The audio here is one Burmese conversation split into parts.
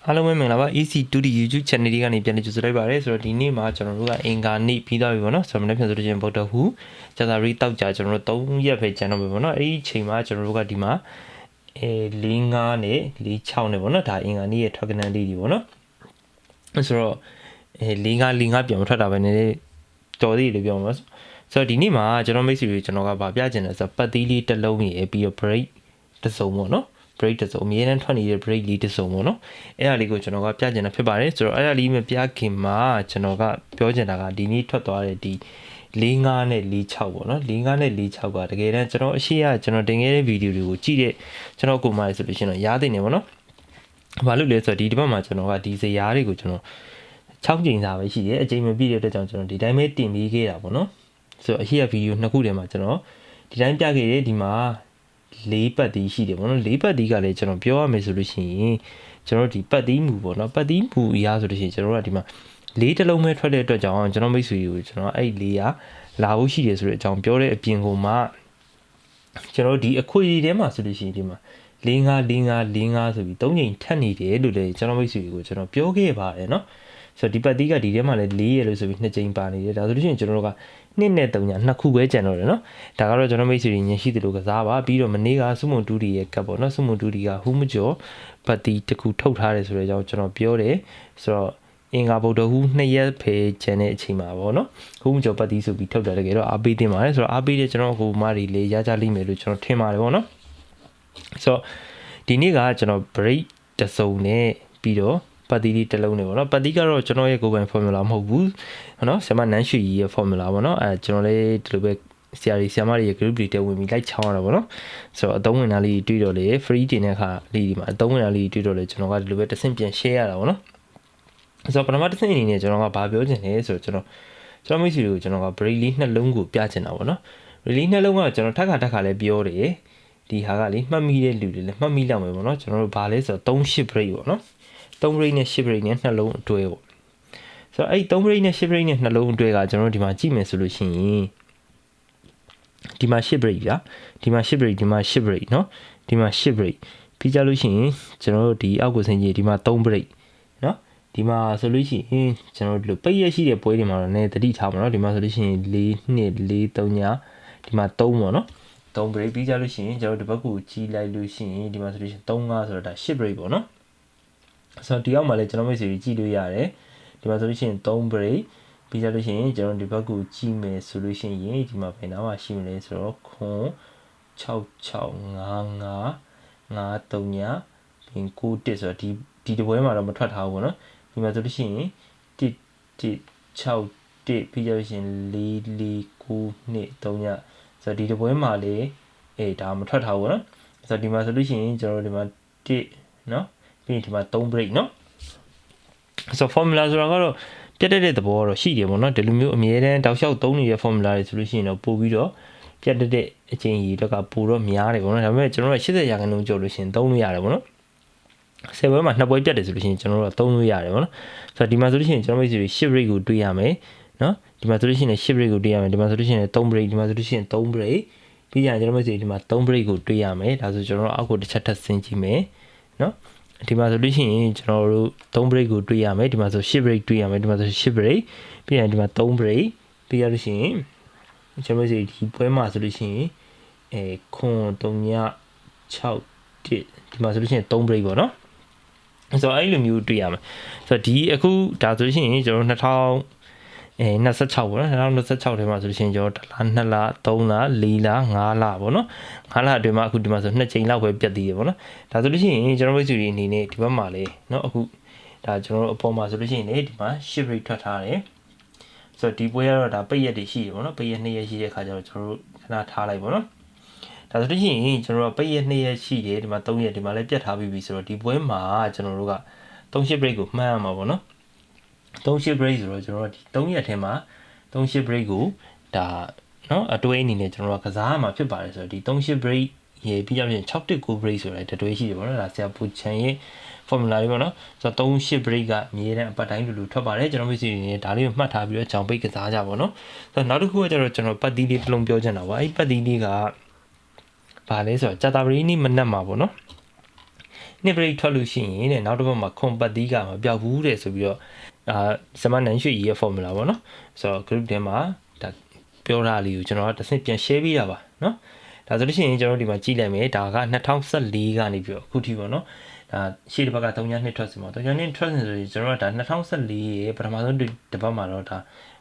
အားလုံးပဲမင်္ဂလာပါ EC2D YouTube channel လေးကနေပြန်လည်ကြိုဆိုလိုက်ပါရစေဆိုတော့ဒီနေ့မှာကျွန်တော်တို့ကအင်္ဂါနေ့ပြီးသွားပြီပေါ့နော်ဆိုတော့မနေ့ပြန်ဆိုလို့ရှိရင်ဗုဒ္ဓဟူးဇာတာရီတောက်ကြကျွန်တော်တို့3ရက်ပဲကျန်တော့ပြီပေါ့နော်အဲ့ဒီအချိန်မှာကျွန်တော်တို့ကဒီမှာ4-5နဲ့4-6နဲ့ပေါ့နော်ဒါအင်္ဂါနေ့ရဲ့ထွက်ကနန်းလေးတွေပေါ့နော်ဆိုတော့4-5ပြန်မထွက်တာပဲနည်းနည်းတော်သေးတယ်ပြောမှာဆိုတော့ဒီနေ့မှာကျွန်တော်မိတ်ဆွေတွေကျွန်တော်ကဗာပြချင်တယ်ဆိုတော့ပတ်သီးလေးတစ်လုံးရယ်ပြီးတော့ break တစ်စုံပေါ့နော် break တစ်စုံအမြဲတမ်းထွက်နေတဲ့ break လေးတစ်စုံပေါ့နော်အဲ့ဒါလေးကိုကျွန်တော်ကပြချင်တာဖြစ်ပါတယ်ဆိုတော့အဲ့ဒါလေးမပြခင်မှာကျွန်တော်ကပြောချင်တာကဒီနေ့ထွက်သွားတဲ့ဒီ4-5နဲ့4-6ပေါ့နော်4-5နဲ့4-6ကတကယ်တမ်းကျွန်တော်အရှိရကျွန်တော်တင်ခဲ့တဲ့ဗီဒီယိုတွေကိုကြည့်တဲ့ကျွန်တော်ကိုမှဆိုလို့ရှိရင်တော့ရားသိနေပေါ့နော်ဘာလို့လဲဆိုတော့ဒီဘက်မှာကျွန်တော်ကဒီဇရာတွေကိုကျွန်တော်6ကြိမ်စာပဲရှိတယ်အကြိမ်မပြည့်တဲ့အတွက်ကြောင့်ကျွန်တော်ဒီတိုင်းပဲတင်ပြီးခဲ့တာပေါ့နော်ဆိုတော့အရှိရဗီဒီယို2ခုထဲမှာကျွန်တော်ဒီတိုင်းပြခဲ့တယ်ဒီမှာ4ပတ်တီးရှိတယ်ပေါ့နော်4ပတ်တီးကလည်းကျွန်တော်ပြောရမယ်ဆိုလို့ရှိရင်ကျွန်တော်ဒီပတ်တီးမူပေါ့နော်ပတ်တီးမူအရာဆိုလို့ရှိရင်ကျွန်တော်ကဒီမှာ4တစ်လုံးပဲထွက်တဲ့အတွက်ကြောင့်ကျွန်တော်မိတ်ဆွေကိုကျွန်တော်အဲ့4ကလာဖို့ရှိတယ်ဆိုတဲ့အကြောင်းပြောတဲ့အပြင်ကိုမှကျွန်တော်ဒီအခွေထဲမှာဆိုလို့ရှိရင်ဒီမှာ4-5ဆိုပြီး3ချိန်ထပ်နေတယ်လို့လည်းကျွန်တော်မိတ်ဆွေကိုကျွန်တော်ပြောခဲ့ပါတယ်เนาะဆိုတော့ဒီပတ်တီးကဒီထဲမှာလည်း4ရယ်လို့ဆိုပြီး2ချိန်ပါနေတယ်ဒါဆိုလို့ရှိရင်ကျွန်တော်တို့က2နဲ့3ညာ2ခုပဲကျန်တော့တယ်เนาะဒါကတော့ကျွန်တော်မိတ်ဆွေညင်ရှိတယ်လို့ကစားပါပြီးတော့မနေ့ကစုမွန်တူဒီရဲ့ကပ်ပေါ့เนาะစုမွန်တူဒီကဟူးမကျော်ပတ်တီးတစ်ခုထုတ်ထားတယ်ဆိုတဲ့အကြောင်းကျွန်တော်ပြောတယ်ဆိုတော့အင်္ဂါဗုဒ္ဓဟူး2ရက်ဖေးကျန်တဲ့အချိန်မှာပေါ့နော်ဟူးမကျော်ပတ်တီးဆိုပြီးထုတ်တယ်တကယ်တော့အားပေးတင်ပါတယ်ဆိုတော့အားပေးတဲ့ကျွန်တော်ဟိုမာတွေလေးရကြလိမ့်မယ်လို့ကျွန်တော်ထင်ပါတယ်ပေါ့နော်ဆိုတော့ဒီနေ့ကကျွန်တော် break တစ်စုံနဲ့ပြီးတော့ပတ်တီးလေးတစ်လုံးနဲ့ပေါ့နော်ပတ်တီးကတော့ကျွန်တော်ရဲ့ကိုယ်ပိုင် formula မဟုတ်ဘူးနော်ဆရာမနန်းရွှေကြီးရဲ့ formula ပေါ့နော်ကျွန်တော်လည်းဒီလိုပဲဆရာမတွေရဲ့ group တွေတက်ဝင်ပြီးလိုက်ချောင်းရတာပေါ့နော်ဆိုတော့အသုံးဝင်တာလေးတွေးတော့လေ free တင်တဲ့အခါလေးဒီမှာအသုံးဝင်တာလေးတွေးတော့လေကျွန်တော်ကဒီလိုပဲတစ်ဆင့်ပြန် share ရတာပေါ့နော်ဆိုတော့ပထမတစ်ဆင့်အနေနဲ့ကျွန်တော်ကဘာပြောချင်လဲဆိုတော့ကျွန်တော်မိတ်ဆွေတွေကိုကျွန်တော်က break လေးနှလုံးကိုပြချင်တာပေါ့နော် break လေးနှလုံးကကျွန်တော်ထပ်ခါလည်းပြောတယ်ဒီဟာကလေမှတ်မိတဲ့လူတွေလည်းမှတ်မိလောက်မယ်ပေါ့နော်ကျွန်တော်တို့ဘာလဲဆိုတော့3-8 break ပေါ့နော်3 break နဲ့8 break နဲ့နှလုံးအတွဲပေါ့ဆိုတော့အဲ့3 break နဲ့8 break နဲ့နှလုံးအတွဲကကျွန်တော်တို့ဒီမှာကြည့်မယ်ဆိုလို့ရှိရင်ဒီမှာ8 break ဗျာဒီမှာ8 break ဒီမှာ8 break เนาะဒီမှာ8 break ပြီးကြလို့ရှိရင်ကျွန်တော်တို့ဒီအောက်ကိုဆင်းကြည့်ဒီမှာ3 break เนาะဒီမှာဆိုလို့ရှိရင်ကျွန်တော်တို့ပိတ်ရရှိတဲ့ပွဲတွေမှာတော့နည်းတတိထားပါတော့ဒီမှာဆိုလို့ရှိရင်4-2-4-3ညဒီမှာ3ပေါ့နော်3 break ပြီးကြလို့ရှိရင်ကျွန်တော်တို့ဒီဘက်ကိုကြီးလိုက်လို့ရှိရင်ဒီမှာဆိုလို့ရှိရင်3-5ဆိုတော့ဒါ8 break ပေါ့နော်ဆိုတော့ဒီအောက်မှာလည်းကျွန်တော်မိတ်ဆွေကြီးကြည့်လို့ရတယ်ဒီမှာဆိုလို့ရှိရင်3 break ပြီးကြလို့ရှိရင်ကျွန်တော်ဒီဘက်ကိုကြည့်မယ်ဆိုလို့ရှိရင်ဒီမှာဘယ်နားမှာရှိမလဲဆိုတော့ခွန်6-6-5-5-5-3ညပြီး9-1ဆိုတော့ဒီတပွဲမှာတော့မထွက်ထားဘူးပေါ့နော်ဒီမှာဆိုလို့ရှိရင်1-1-6-1ပြီးကြလို့ရှိရင်4-4-9-2-3ညဆိုတော့ဒီတပွဲမှာလေဒါမထွက်ထားဘူးပေါ့နော်ဆိုတော့ဒီမှာဆိုလို့ရှိရင်ကျွန်တော်ဒီမှာ1เนาะပြီးရင်ဒီမှာ3 break เนาะဆိုတော့ formula ဆိုတာကတော့ပြတ်တဲ့သဘောတော့ရှိတယ်ပေါ့နော်ဒီလိုမျိုးအမြဲတမ်းတောက်လျှောက်သုံးနေတဲ့ formula တွေဆိုလို့ရှိရင်တော့ပို့ပြီးတော့ပြတ်တဲ့အချိန်ကြီးတော့ကပို့တော့များတယ်ပေါ့နော်ဒါပေမဲ့ကျွန်တော်တို့80%ကျော်လို့ရှိရင်သုံးလို့ရတယ်ပေါ့နော်10ပွဲမှာ2ပွဲပြတ်တယ်ဆိုလို့ရှိရင်ကျွန်တော်တို့ကသုံးလို့ရတယ်ပေါ့နော်ဆိုတော့ဒီမှာဆိုလို့ရှိရင်ကျွန်တော်မိတ်ဆွေ10 break ကိုတွေးရမယ်နော်ဒီမှာဆိုလို့ရှိရင်10 break ကိုတွေးရမယ်ဒီမှာဆိုလို့ရှိရင်3 break ဒီမှာဆိုလို့ရှိရင်3 break ပြီးရင်ကျွန်တော်မိတ်ဆွေဒီမှာ3 break ကိုတွေးရမယ်ဒါဆိုကျွန်တော်တို့အောက်ကိုတစ်ချက်ထပ်ဆင်းကြည့်မယ်နော်ဒီမှာဆိုလို့ရှိရင်ကျွန်တော်တို့3 break ကိုတွေးရမယ်ဒီမှာဆို10 break တွေးရမယ်ဒီမှာဆို10 break ပြီးရင်ဒီမှာ3 break ပြီးရလို့ရှိရင်ကျွန်တော်တို့ဒီပွဲမှာဆိုလို့ရှိရင်ခွန်3-6-1ဒီမှာဆိုလို့ရှိရင်3 break ပေါ့နော်ဆိုတော့အဲ့လိုမျိုးတွေ့ရမှာဆိုတော့ဒီအခုဒါဆိုလို့ရှိရင်ကျွန်တော်2026ပေါ့နော်2026ထဲမှာဆိုလို့ရှိရင်ကျွန်တော်1လ2လ3လ4လ5လပေါ့နော်5လအတွင်းမှာအခုဒီမှာဆို2ချိန်လောက်ပဲပြတ်သေးတယ်ပေါ့နော်ဒါဆိုလို့ရှိရင်ကျွန်တော်မိတ်ဆွေတွေအနေနဲ့ဒီဘက်မှာလေเนาะအခုဒါကျွန်တော်တို့အပေါ်မှာဆိုလို့ရှိရင်လေဒီမှာ shift rate ထွက်ထားတယ်ဆိုတော့ဒီပွဲကတော့ဒါပိတ်ရက်တွေရှိတယ်ပေါ့နော်ပိတ်ရက်2ရက်ရှိတဲ့ခါကျတော့ကျွန်တော်တို့ခဏထားလိုက်ပေါ့နော်ဒါဆိုလို့ရှိရင်ကျွန်တော်တို့ပိတ်ရက်2ရက်ရှိတယ်ဒီမှာ3ရက်ဒီမှာလည်းပြတ်ထားပြီးပြီဆိုတော့ဒီပွဲမှာကျွန်တော်တို့က3 break ကိုမှန်းရမှာပေါ့နော်3 break ဆိုတော့ကျွန်တော်တို့ဒီ3ရက်ထဲမှာ3 break ကိုဒါเนาะအတွဲအနေနဲ့ကျွန်တော်တို့ကစားရမှာဖြစ်ပါတယ်ဆိုတော့ဒီ3 break ရေပြီးတော့ပြင်6-9 break ဆိုတဲ့တွဲရှိတယ်ပေါ့နော်ဒါဆရာပူချန်ရဲ့ formula လေးပေါ့နော်ဆိုတော့3 break ကအမြဲတမ်းအပတ်တိုင်းလူထွက်ပါတယ်ကျွန်တော်မိတ်ဆွေတွေနဲ့ဒါလေးကိုမှတ်ထားပြီးတော့ကြောင်ပိတ်ကစားကြပါတော့ဆိုတော့နောက်တစ်ခုကကျတော့ကျွန်တော်ပတ်တီးလေးတစ်လုံးပြောချင်တာပါအဲ့ပတ်တီးလေးကဘာလဲဆိုတော့ကြာတာပရီနေ့မနက်မှာပေါ့နော် နှစ်ပရိတ်ထွက်လို့ရှိရင်တဲ့နောက်တစ်ပတ်မှာခွန်ပတ်သီးကမပြောက်ဘူးတဲ့ဆိုပြီးတော့စမနန်ရွှေရဲ့ formula ပေါ့နော်ဆိုတော့ group ထဲမှာဒါပြောတာလေးကိုကျွန်တော်ကတစ်ဆင့်ပြန် share ပေးတာပါနော်ဒါဆိုလို့ရှိရင်ကျွန်တော်ဒီမှာကြည့်လိုက်မယ်ဒါက2014ကနေပြီးတော့အခုထိပေါ့နော်ဒါရှေ့တစ်ပတ်က3နှစ်ထွက်စီမှာ3နှစ်ထွက်စီဆိုရင်ကျွန်တော်ကဒါ2014ရဲ့ပထမဆုံးတစ်ပတ်မှာတော့ဒါ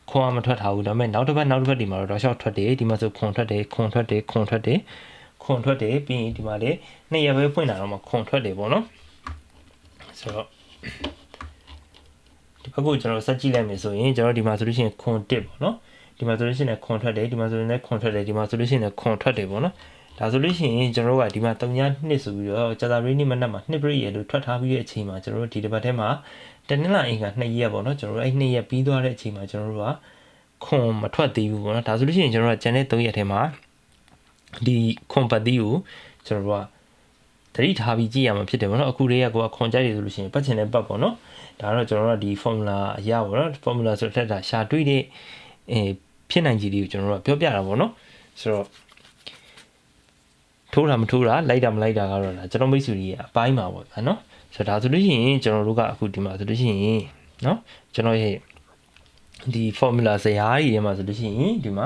ခွန်မထွက်ထားဘူးဒါပေမဲ့နောက်တစ်ပတ်ဒီမှာတော့ရှော့ထွက်တယ်ဒီမှာဆိုခွန်ထွက်တယ်ပြီးရင်ဒီမှာလေ2ရက်ပဲဖွင့်တာတော့မှခွန်ထွက်တယ်ပေါ့နော်ဆိုတော့ဒီဘက်ကိုကျွန်တော်စက်ကြည့်လိုက်မယ်ဆိုရင်ကျွန်တော်ဒီမှာဆိုလို့ရှိရင်ခွန်1ပေါ့နော်ဒီမှာဆိုလို့ရှိရင်ခွန်ထွက်တယ်ဒီမှာဆိုရင်ခွန်ထွက်တယ်ဒီမှာဆိုလို့ရှိရင်ခွန်ထွက်တယ်ပေါ့နော်ဒါဆိုလို့ရှိရင်ကျွန်တော်တို့ကဒီမှာ3ဆိုပြီးတော့ကြာသပတေးနေ့မနက်မှာ2ပရိရေလို့ထွက်ထားပြီးတဲ့အချိန်မှာကျွန်တော်တို့ဒီတစ်ပတ်ထဲမှာတနင်္လာနေ့က2ရက်ပေါ့နော်ကျွန်တော်တို့အဲ့2ရက်ပြီးသွားတဲ့အချိန်မှာကျွန်တော်တို့ကခွန်မထွက်သေးဘူးပေါ့နော်ဒါဆိုလို့ရှိရင်ကျွန်တော်တို့ကကျန်တဲ့3ရက်ထဲမှာဒီခွန်ပတ်သီးကိုကျွန်တော်တို့ကတတိထားပြီးကြည့်ရမှာဖြစ်တယ်ပေါ့နော်အခုလေးကကိုကခွန်ကြိုက်ရဆိုလို့ရှိရင်ပတ်ချင်တဲ့ပတ်ပေါ့နော်ဒါတော့ကျွန်တော်တို့ကဒီ formula အရာပေါ့နော် formula ဆိုတဲ့ဒါရှာတွေ့တဲ့ဖြစ်နိုင်ခြေတွေကိုကျွန်တော်တို့ကပြောပြတာပေါ့နော်ဆိုတော့ထိုးတာမထိုးတာလိုက်တာမလိုက်တာကတော့ဒါကျွန်တော်မိတ်ဆွေကြီးအပိုင်းမှာပေါ့ဗျာနော်ဆိုတော့ဒါဆိုလို့ရှိရင်ကျွန်တော်တို့ကအခုဒီမှာဆိုလို့ရှိရင်နော်ကျွန်တော်ရဲ့ဒီ formula ဇယားကြီးထဲမှာဆိုလို့ရှိရင်ဒီမှာ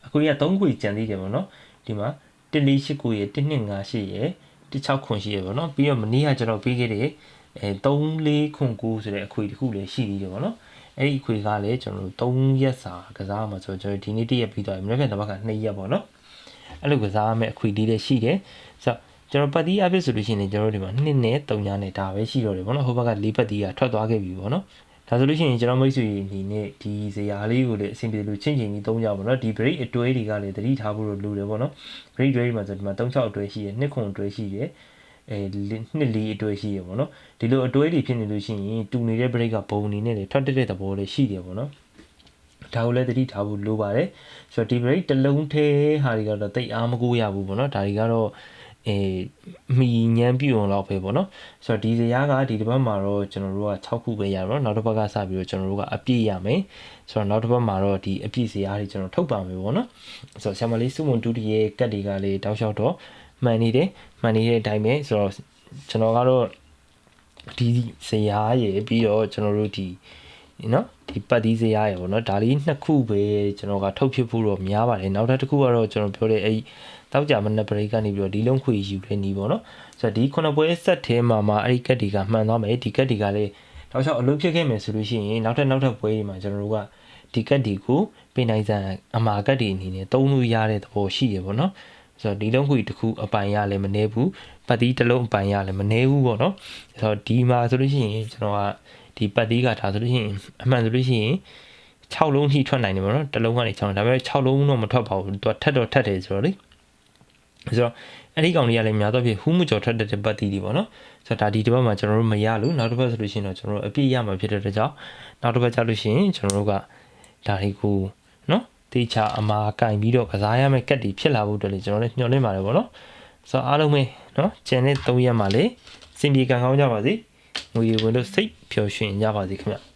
အခုရ3ခွေကျန်သေးတယ်ပေါ့နော်ဒီမှာ1489ရဲ့1258ရဲ့16ခွန်ရှိရပေါ့နော်ပြီးတော့မနေ့ကကျွန်တော်ပေးခဲ့တဲ့34ခွန်9ဆိုတဲ့အခွေတစ်ခုလည်းရှိသေးတယ်ပေါ့နော်အဲ့ဒီအခွေကလည်းကျွန်တော်တို့3ရက်စာကစားမှာဆိုတော့ကျွန်တော်ဒီနေ့1ရက်ပြီးသွားပြီမနေ့ကတစ်ပတ်က2ရက်ပေါ့နော်အဲ့လိုကစားမဲ့အခွေလေးလည်းရှိတယ်ဆိုတော့ကျွန်တော်ပတ်တီးအဖြစ်ဆိုလို့ရှိရင်ကျွန်တော်တို့ဒီမှာ2နဲ့3ညနဲ့ဒါပဲရှိတော့တယ်ပေါ့နော်ဟိုဘက်က4ပတ်တီးကထွက်သွားခဲ့ပြီပေါ့နော်ဒါဆိုလို့ရှိရင်ကျွန်တော်မိတ်ဆွေဒီနေ့ဒီဇရာလေးကိုလည်းအဆင်ပြေလို့ချင်းချင်းကြီး3ကြပါတော့ဒီ break အတွဲတွေကလည်းတတိထားဖို့လိုတယ်ပေါ့နော် break အတွဲတွေမှာဆိုဒီမှာ36အတွဲရှိတယ်2ခွန်အတွဲရှိတယ်2 4အတွဲရှိရပေါ့နော်ဒီလိုအတွဲတွေဖြစ်နေလို့ရှိရင်တူနေတဲ့ break ကဘုံအနေနဲ့လည်းထွက်တဲ့သဘောလေးရှိတယ်ပေါ့နော်ဒါကိုလည်းတတိထားဖို့လိုပါတယ်ဆိုတော့ဒီ break တစ်လုံးထဲဟာတွေကတော့တိတ်အားမကိုးရဘူးပေါ့နော်ဒါတွေကတော့မီညမ်းပြည့်အောင်လောက်ပဲပေါ့နော်ဆိုတော့ဒီဇရာကဒီတစ်ပတ်မှာတော့ကျွန်တော်တို့က6ခုပဲရတော့နောက်တစ်ပတ်ကစပြီးတော့ကျွန်တော်တို့ကအပြည့်ရမယ်ဆိုတော့နောက်တစ်ပတ်မှာတော့ဒီအပြည့်ဇရာတွေကျွန်တော်ထုတ်ပါမယ်ပေါ့နော်ဆိုတော့ဆရာမလေးစုမွန်တူတီရဲ့ကတ်တွေကလည်းတောက်လျှောက်တော့မှန်နေတဲ့အတိုင်းပဲဆိုတော့ကျွန်တော်ကတော့ဒီဇရာရဲ့ပြီးတော့ကျွန်တော်တို့ဒီနော်ဒီပတ်ဒီဇရာရဲ့ပေါ့နော်ဒါလေး2ခုပဲကျွန်တော်ကထုတ်ဖြစ်ဖို့တော့များပါတယ်နောက်တစ်ခုကတော့ကျွန်တော်ပြောတဲ့အဲ့တောက်ကြမနက်ပရိကနေပြီးတော့ဒီလုံးခွေယူတဲ့နီးပေါ့နော်ဆိုတော့ဒီ9ပွဲဆက်ထဲမှာအဲ့ဒီကတ်တွေကမှန်သွားမယ်ဒီကတ်တွေကလည်းတောက်လျှောက်အလုပ်ဖြစ်ခဲ့မယ်ဆိုလို့ရှိရင်နောက်ထပ်ပွဲတွေမှာကျွန်တော်တို့ကဒီကတ်တွေကိုပြင်နိုင်စံအမာကတ်တွေအနေနဲ့သုံးလို့ရတဲ့သဘောရှိရပေါ့နော်ဆိုတော့ဒီလုံးခွေတစ်ခုအပိုင်ရလည်းမနေဘူးပတ်တီးတစ်လုံးအပိုင်ရလည်းမနေဘူးပေါ့နော်ဆိုတော့ဒီမှာဆိုလို့ရှိရင်ကျွန်တော်ကဒီပတ်တီးကထားဆိုလို့ရှိရင်အမှန်ဆိုလို့ရှိရင်6လုံးထိထွက်နိုင်တယ်ပေါ့နော်တစ်လုံးကနေ6လုံးဒါပေမဲ့6လုံးတော့မထွက်ပါဘူးသူကထက်တယ်ဆိုတော့လေဆိုတော့အဲ့ဒီကောင်လေးကလည်းများတော့ဖြစ်ဟူးမှုကျော်ထွက်တဲ့ပတ်တီးတွေပေါ့နော်ဆိုတော့ဒါဒီတစ်ပတ်မှာကျွန်တော်တို့မရလို့နောက်တစ်ပတ်ဆိုလို့ရှိရင်တော့ကျွန်တော်တို့အပြည့်ရမှာဖြစ်တဲ့အတွက်ကြောင့်နောက်တစ်ပတ်ကြာလို့ရှိရင်ကျွန်တော်တို့ကဒါတွေကိုနော်တေချာအမာကင်ပြီးတော့ကစားရမယ့်ကတ်တွေဖြစ်လာဖို့အတွက်လေကျွန်တော်လည်းညှော်လင့်ပါတယ်ပေါ့နော်ဆိုတော့အားလုံးပဲနော်ကျန်တဲ့3ရက်မှာလေစင်ပြေကံကောင်းကြပါစေငွေဝင်လို့စိတ်ပျော်ရွှင်ကြပါစေခင်ဗျ